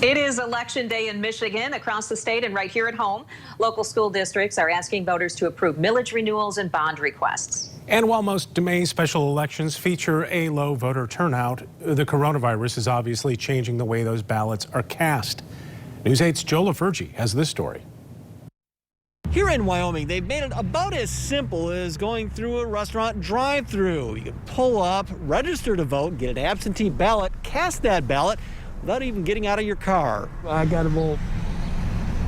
It is election day in Michigan, across the state, and right here at home. Local school districts are asking voters to approve millage renewals and bond requests. And while most May special elections feature a low voter turnout, the coronavirus is obviously changing the way those ballots are cast. News 8's Joe LaFurgey has this story. Here in Wyoming, they've made it about as simple as going through a restaurant drive-through. You can pull up, register to vote, get an absentee ballot, cast that ballot without even getting out of your car. I got to vote.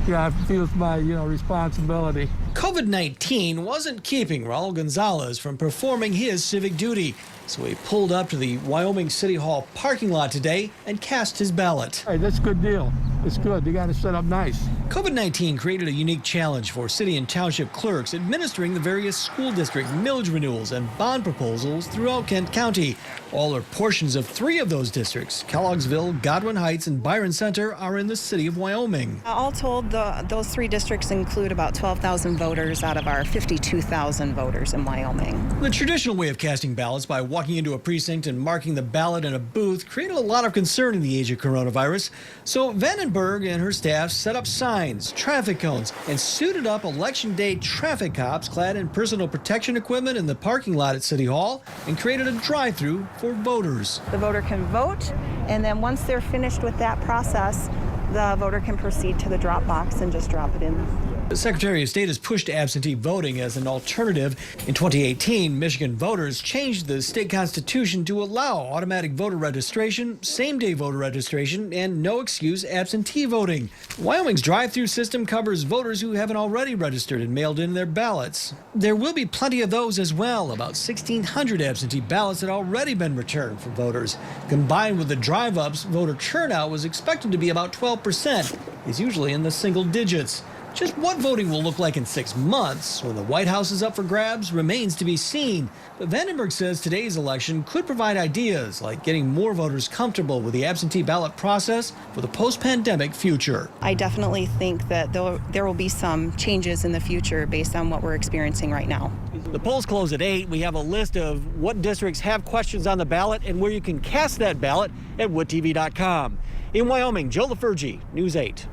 Yeah, I feel it's my, responsibility. COVID-19 wasn't keeping Raul Gonzalez from performing his civic duty, so he pulled up to the Wyoming City Hall parking lot today and cast his ballot. Hey, that's a good deal. It's good. You got to set up nice. COVID-19 created a unique challenge for city and township clerks administering the various school district millage renewals and bond proposals throughout Kent County. All or portions of 3 of those districts, Kellogg'sville, Godwin Heights, and Byron Center, are in the city of Wyoming. All told, those 3 districts include about 12,000 voters out of our 52,000 voters in Wyoming. The traditional way of casting ballots by walking into a precinct and marking the ballot in a booth created a lot of concern in the age of coronavirus. So Vandenberg and her staff set up signs, traffic cones, and suited up election day traffic cops clad in personal protection equipment in the parking lot at City Hall and created a drive-through for voters. The voter can vote, and then once they're finished with that process, the voter can proceed to the drop box and just drop it in. The Secretary of State has pushed absentee voting as an alternative. In 2018, Michigan voters changed the state constitution to allow automatic voter registration, same-day voter registration, and no-excuse absentee voting. Wyoming's drive-through system covers voters who haven't already registered and mailed in their ballots. There will be plenty of those as well. About 1,600 absentee ballots had already been returned for voters. Combined with the drive-ups, voter turnout was expected to be about 12%. It's usually in the single digits. Just what voting will look like in 6 months when the White House is up for grabs remains to be seen. But Vandenberg says today's election could provide ideas like getting more voters comfortable with the absentee ballot process for the post-pandemic future. I definitely think that there will be some changes in the future based on what we're experiencing right now. The polls close at 8. We have a list of what districts have questions on the ballot and where you can cast that ballot at WoodTV.com. In Wyoming, Joe LaFurgey, News 8.